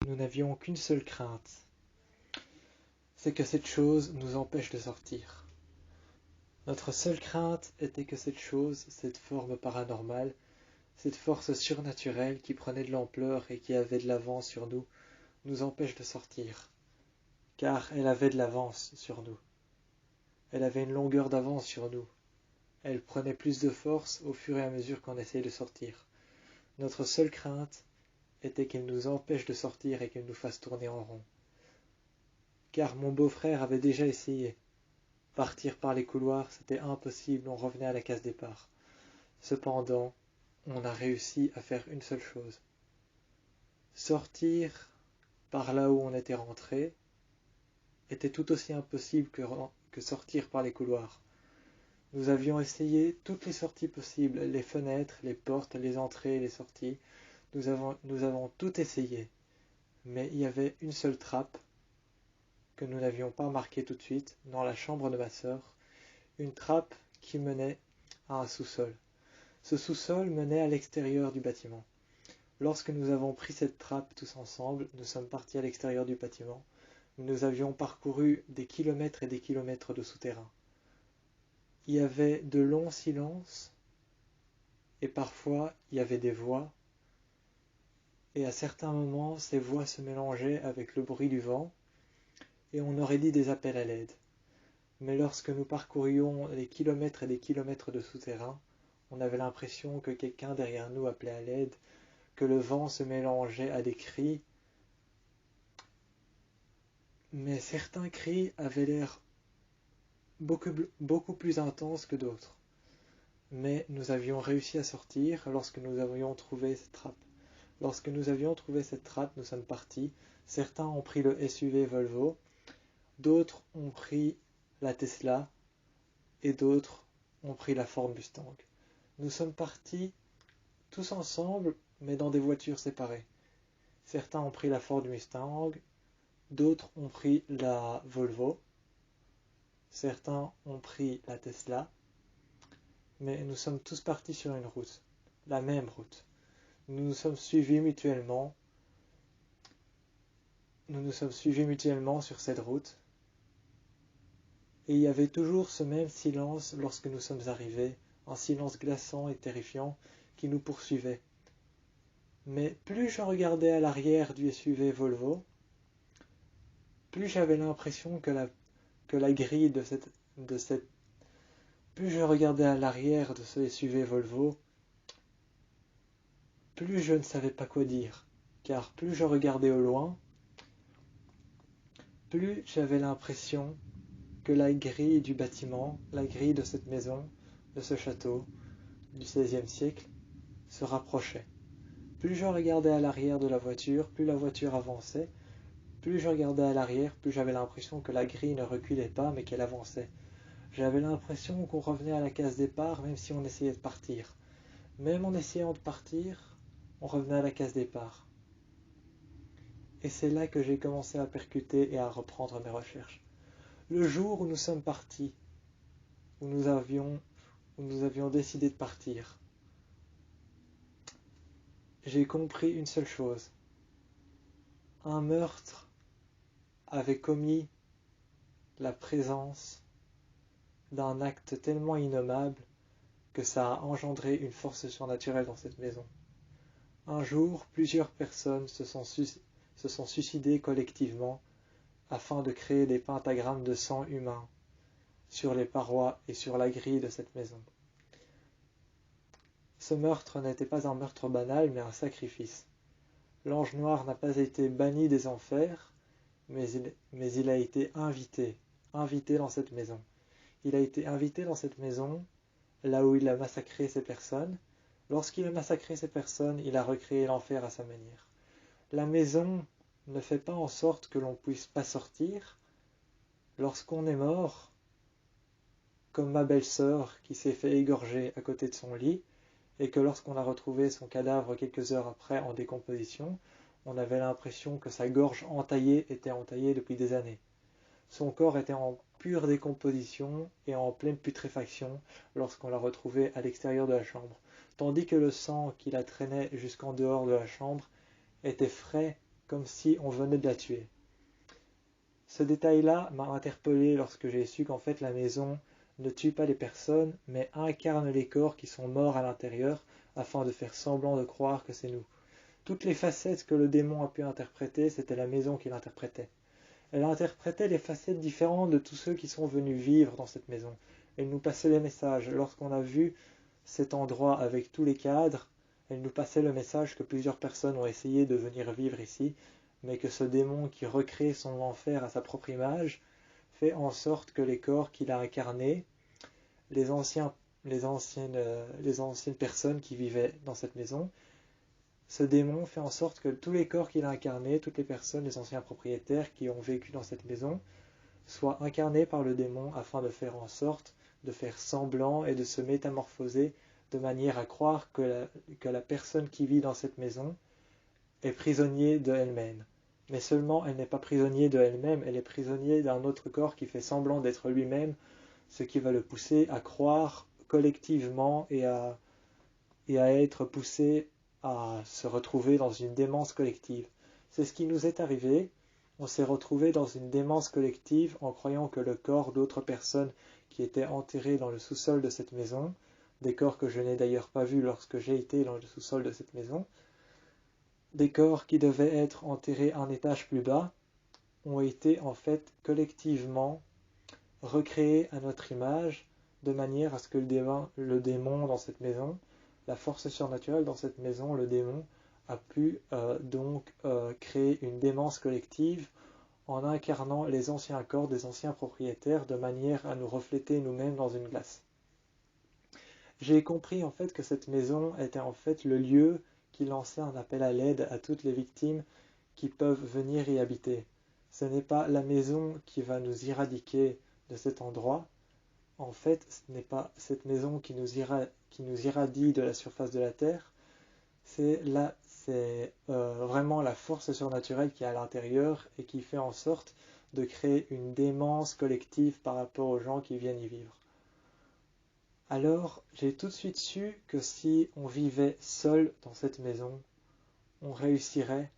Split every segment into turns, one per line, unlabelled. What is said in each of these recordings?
Nous n'avions qu'une seule crainte, c'est que cette chose nous empêche de sortir. Notre seule crainte était que cette chose, cette forme paranormale, cette force surnaturelle qui prenait de l'ampleur et qui avait de l'avance sur nous, nous empêche de sortir. Car elle avait de l'avance sur nous. Elle avait une longueur d'avance sur nous. Elle prenait plus de force au fur et à mesure qu'on essayait de sortir. Notre seule crainte était qu'elle nous empêche de sortir et qu'elle nous fasse tourner en rond. Car mon beau-frère avait déjà essayé. Partir par les couloirs, c'était impossible, on revenait à la case départ. Cependant, on a réussi à faire une seule chose. Sortir par là où on était rentré était tout aussi impossible que sortir par les couloirs. Nous avions essayé toutes les sorties possibles, les fenêtres, les portes, les entrées, les sorties. Nous avons tout essayé, mais il y avait une seule trappe que nous n'avions pas remarquée tout de suite dans la chambre de ma sœur, une trappe qui menait à un sous-sol. Ce sous-sol menait à l'extérieur du bâtiment. Lorsque nous avons pris cette trappe tous ensemble, nous sommes partis à l'extérieur du bâtiment. Nous avions parcouru des kilomètres et des kilomètres de souterrain. Il y avait de longs silences et parfois il y avait des voix. Et à certains moments, ces voix se mélangeaient avec le bruit du vent et on aurait dit des appels à l'aide. Mais lorsque nous parcourions des kilomètres et des kilomètres de souterrain, on avait l'impression que quelqu'un derrière nous appelait à l'aide, que le vent se mélangeait à des cris. Mais certains cris avaient l'air beaucoup plus intenses que d'autres. Mais nous avions réussi à sortir lorsque nous avions trouvé cette trappe. Lorsque nous avions trouvé cette trappe, nous sommes partis. Certains ont pris le SUV Volvo, d'autres ont pris la Tesla et d'autres ont pris la Ford Mustang. Nous sommes partis tous ensemble, mais dans des voitures séparées. Certains ont pris la Ford Mustang, d'autres ont pris la Volvo, certains ont pris la Tesla, mais nous sommes tous partis sur une route, la même route. Nous nous sommes suivis mutuellement. Sur cette route. Et il y avait toujours ce même silence lorsque nous sommes arrivés, un silence glaçant et terrifiant qui nous poursuivait. Mais plus je regardais à l'arrière du SUV Volvo, plus j'avais l'impression que la grille plus je regardais à l'arrière de ce SUV Volvo, plus je ne savais pas quoi dire, car plus je regardais au loin, plus j'avais l'impression que la grille du bâtiment, la grille de cette maison, de ce château, du XVIe siècle, se rapprochait. Plus je regardais à l'arrière de la voiture, plus la voiture avançait. Plus je regardais à l'arrière, plus j'avais l'impression que la grille ne reculait pas, mais qu'elle avançait. J'avais l'impression qu'on revenait à la case départ, même si on essayait de partir. Même en essayant de partir, on revenait à la case départ. Et c'est là que j'ai commencé à percuter et à reprendre mes recherches. Le jour où nous sommes partis, où nous avions décidé de partir, j'ai compris une seule chose. Un meurtre avait commis la présence d'un acte tellement innommable que ça a engendré une force surnaturelle dans cette maison. Un jour, plusieurs personnes se sont suicidées collectivement afin de créer des pentagrammes de sang humain sur les parois et sur la grille de cette maison. Ce meurtre n'était pas un meurtre banal, mais un sacrifice. L'ange noir n'a pas été banni des enfers, mais il a été invité dans cette maison. Il a été invité dans cette maison, là où il a massacré ces personnes. Lorsqu'il a massacré ces personnes, il a recréé l'enfer à sa manière. La maison ne fait pas en sorte que l'on ne puisse pas sortir. Lorsqu'on est mort, comme ma belle-sœur qui s'est fait égorger à côté de son lit, et que lorsqu'on a retrouvé son cadavre quelques heures après en décomposition, on avait l'impression que sa gorge était entaillée depuis des années. Son corps était en pure décomposition et en pleine putréfaction lorsqu'on l'a retrouvé à l'extérieur de la chambre, tandis que le sang qui la traînait jusqu'en dehors de la chambre était frais comme si on venait de la tuer. Ce détail-là m'a interpellé lorsque j'ai su qu'en fait la maison ne tue pas les personnes, mais incarne les corps qui sont morts à l'intérieur, afin de faire semblant de croire que c'est nous. Toutes les facettes que le démon a pu interpréter, c'était la maison qui l'interprétait. Elle interprétait les facettes différentes de tous ceux qui sont venus vivre dans cette maison. Elle nous passait les messages. Lorsqu'on a vu cet endroit avec tous les cadres, elle nous passait le message que plusieurs personnes ont essayé de venir vivre ici, mais que ce démon qui recrée son enfer à sa propre image fait en sorte que les corps qu'il a incarnés, les anciennes personnes qui vivaient dans cette maison, ce démon fait en sorte que tous les corps qu'il a incarnés, toutes les personnes, les anciens propriétaires qui ont vécu dans cette maison, soient incarnés par le démon afin de faire en sorte de faire semblant et de se métamorphoser de manière à croire que la personne qui vit dans cette maison est prisonnier de elle-même. Mais seulement elle n'est pas prisonnier de elle-même, elle est prisonnier d'un autre corps qui fait semblant d'être lui-même, ce qui va le pousser à croire collectivement et à être poussé à se retrouver dans une démence collective. C'est ce qui nous est arrivé. On s'est retrouvé dans une démence collective en croyant que le corps d'autres personnes qui étaient enterrées dans le sous-sol de cette maison, des corps que je n'ai d'ailleurs pas vus lorsque j'ai été dans le sous-sol de cette maison, des corps qui devaient être enterrés un étage plus bas, ont été en fait collectivement recréés à notre image, de manière à ce que le démon dans cette maison, la force surnaturelle dans cette maison, le démon, a pu créer une démence collective en incarnant les anciens corps des anciens propriétaires de manière à nous refléter nous-mêmes dans une glace. J'ai compris en fait que cette maison était en fait le lieu qui lançait un appel à l'aide à toutes les victimes qui peuvent venir y habiter. Ce n'est pas la maison qui va nous éradiquer de cet endroit. En fait, ce n'est pas cette maison qui nous irradie de la surface de la terre, c'est vraiment la force surnaturelle qui est à l'intérieur et qui fait en sorte de créer une démence collective par rapport aux gens qui viennent y vivre. Alors, j'ai tout de suite su que si on vivait seul dans cette maison, on réussirait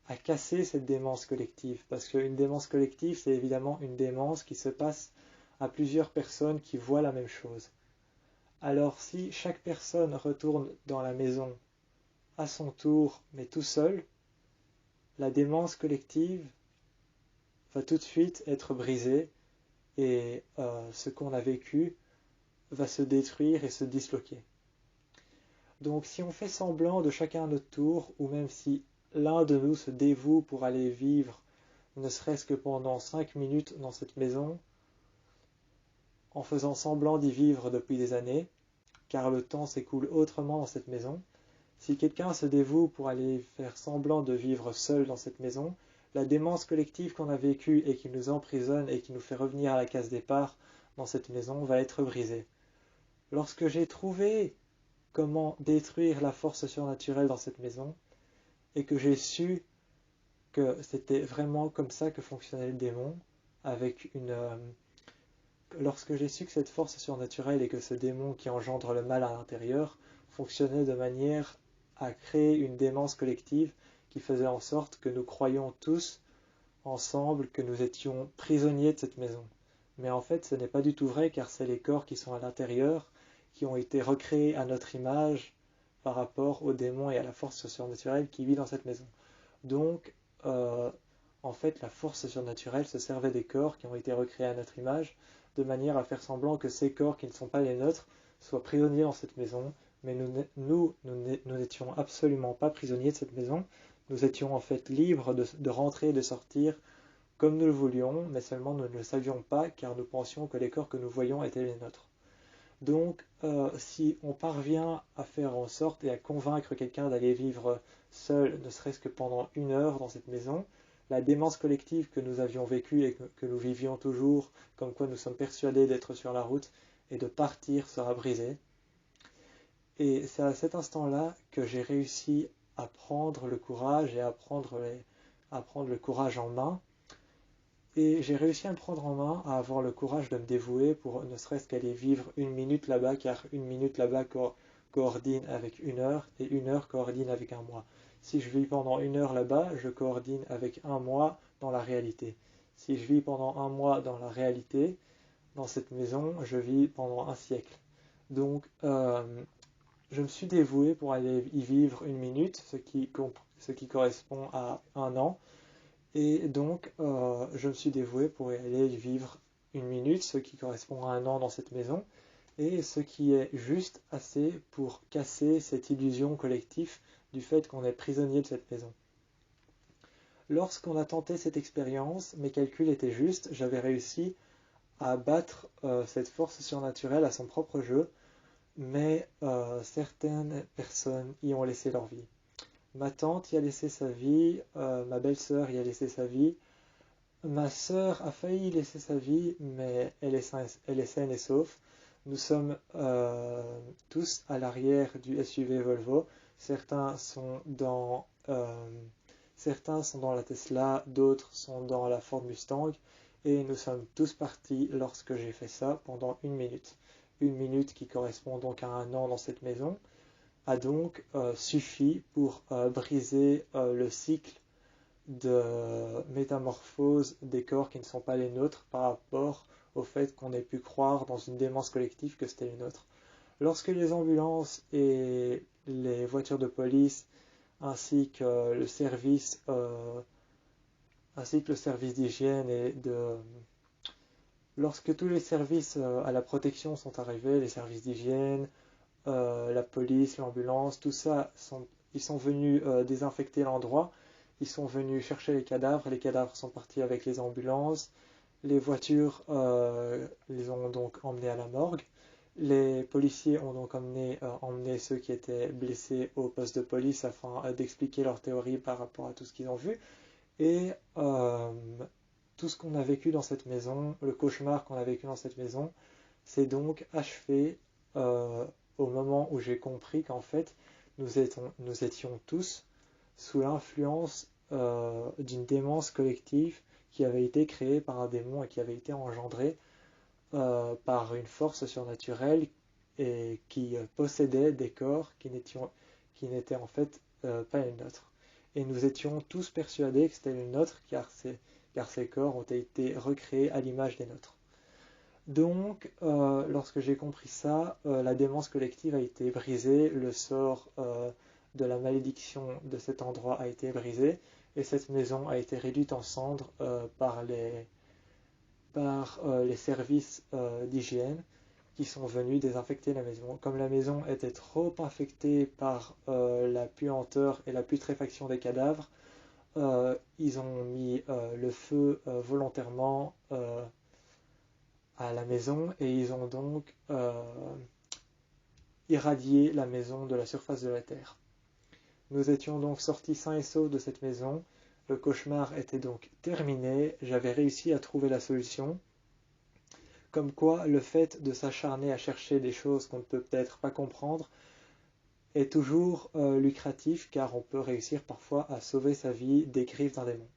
à casser cette démence collective. Parce qu'une démence collective, c'est évidemment une démence qui se passe à plusieurs personnes qui voient la même chose. Alors si chaque personne retourne dans la maison à son tour, mais tout seul, la démence collective va tout de suite être brisée et ce qu'on a vécu va se détruire et se disloquer. Donc si on fait semblant de chacun à notre tour, ou même si l'un de nous se dévoue pour aller vivre, ne serait-ce que pendant 5 minutes dans cette maison, en faisant semblant d'y vivre depuis des années, car le temps s'écoule autrement dans cette maison, si quelqu'un se dévoue pour aller faire semblant de vivre seul dans cette maison, la démence collective qu'on a vécue et qui nous emprisonne et qui nous fait revenir à la case départ dans cette maison va être brisée. Lorsque j'ai trouvé comment détruire la force surnaturelle dans cette maison, et que j'ai su que c'était vraiment comme ça que fonctionnait le démon, lorsque j'ai su que cette force surnaturelle et que ce démon qui engendre le mal à l'intérieur fonctionnait de manière à créer une démence collective qui faisait en sorte que nous croyions tous ensemble que nous étions prisonniers de cette maison. Mais en fait, ce n'est pas du tout vrai, car c'est les corps qui sont à l'intérieur, qui ont été recréés à notre image par rapport au démon et à la force surnaturelle qui vit dans cette maison. Donc, en fait, la force surnaturelle se servait des corps qui ont été recréés à notre image, de manière à faire semblant que ces corps qui ne sont pas les nôtres soient prisonniers dans cette maison, mais nous n'étions absolument pas prisonniers de cette maison. Nous étions en fait libres de rentrer et de sortir comme nous le voulions, mais seulement nous ne le savions pas, car nous pensions que les corps que nous voyions étaient les nôtres. Donc, si on parvient à faire en sorte et à convaincre quelqu'un d'aller vivre seul, ne serait-ce que pendant 1 heure dans cette maison, la démence collective que nous avions vécue et que nous vivions toujours, comme quoi nous sommes persuadés d'être sur la route et de partir, sera brisée. Et c'est à cet instant-là que j'ai réussi à prendre le courage et à prendre le courage en main. Et j'ai réussi à me prendre en main, à avoir le courage de me dévouer pour ne serait-ce qu'aller vivre 1 minute là-bas, car 1 minute là-bas coordine avec 1 heure, et 1 heure coordine avec 1 mois. Si je vis pendant 1 heure là-bas, je coordine avec 1 mois dans la réalité. Si je vis pendant 1 mois dans la réalité, dans cette maison, je vis pendant un siècle. Donc, je me suis dévoué pour aller y vivre 1 minute, ce qui correspond à 1 an. Et donc, je me suis dévoué pour y aller y vivre 1 minute, ce qui correspond à 1 an dans cette maison, et ce qui est juste assez pour casser cette illusion collective du fait qu'on est prisonnier de cette maison. Lorsqu'on a tenté cette expérience, mes calculs étaient justes, j'avais réussi à battre cette force surnaturelle à son propre jeu, mais certaines personnes y ont laissé leur vie. Ma tante y a laissé sa vie, ma belle-sœur y a laissé sa vie, ma sœur a failli y laisser sa vie, mais elle est saine et sauve. Nous sommes tous à l'arrière du SUV Volvo. Certains sont dans la Tesla, d'autres sont dans la Ford Mustang, et nous sommes tous partis lorsque j'ai fait ça pendant 1 minute. 1 minute qui correspond donc à 1 an dans cette maison, a donc suffi pour briser le cycle de métamorphose des corps qui ne sont pas les nôtres par rapport au fait qu'on ait pu croire dans une démence collective que c'était les nôtres. Lorsque les ambulances et les voitures de police ainsi que le service d'hygiène lorsque tous les services à la protection sont arrivés, les services d'hygiène, la police, l'ambulance, tout ça, ils sont venus désinfecter l'endroit, ils sont venus chercher les cadavres sont partis avec les ambulances, les voitures les ont donc emmenés à la morgue, les policiers ont donc emmené ceux qui étaient blessés au poste de police afin d'expliquer leur théorie par rapport à tout ce qu'ils ont vu, et tout ce qu'on a vécu dans cette maison, le cauchemar qu'on a vécu dans cette maison, c'est donc achevé au moment où j'ai compris qu'en fait, nous étions tous sous l'influence d'une démence collective qui avait été créée par un démon et qui avait été engendrée par une force surnaturelle et qui possédait des corps qui n'étaient en fait pas les nôtres. Et nous étions tous persuadés que c'était les nôtres car ces corps ont été recréés à l'image des nôtres. Donc, lorsque j'ai compris ça, la démence collective a été brisée, le sort de la malédiction de cet endroit a été brisé, et cette maison a été réduite en cendres par les services d'hygiène qui sont venus désinfecter la maison. Comme la maison était trop infectée par la puanteur et la putréfaction des cadavres, ils ont mis le feu volontairement à la maison et ils ont donc irradié la maison de la surface de la terre. Nous étions donc sortis sains et saufs de cette maison, le cauchemar était donc terminé, j'avais réussi à trouver la solution, comme quoi le fait de s'acharner à chercher des choses qu'on ne peut peut-être pas comprendre est toujours lucratif car on peut réussir parfois à sauver sa vie des griffes d'un démon.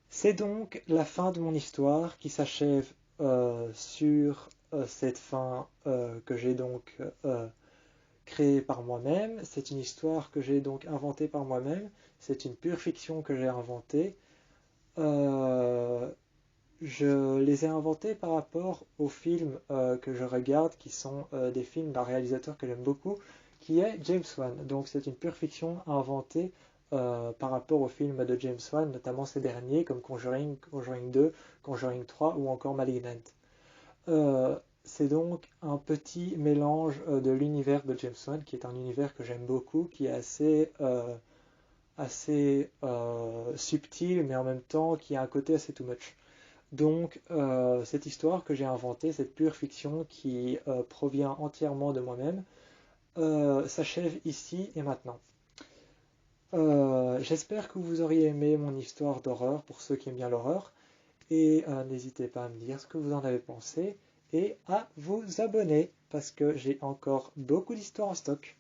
C'est donc la fin de mon histoire qui s'achève sur cette fin que j'ai donc créée par moi-même. C'est une histoire que j'ai donc inventée par moi-même. C'est une pure fiction que j'ai inventée. Je les ai inventés par rapport aux films que je regarde, qui sont des films d'un réalisateur que j'aime beaucoup, qui est James Wan. Donc c'est une pure fiction inventée par rapport aux films de James Wan, notamment ces derniers comme Conjuring, Conjuring 2, Conjuring 3 ou encore Malignant. C'est donc un petit mélange de l'univers de James Wan, qui est un univers que j'aime beaucoup, qui est assez subtil, mais en même temps qui a un côté assez too much. Donc cette histoire que j'ai inventée, cette pure fiction qui provient entièrement de moi-même, s'achève ici et maintenant. J'espère que vous auriez aimé mon histoire d'horreur pour ceux qui aiment bien l'horreur, et n'hésitez pas à me dire ce que vous en avez pensé et à vous abonner parce que j'ai encore beaucoup d'histoires en stock.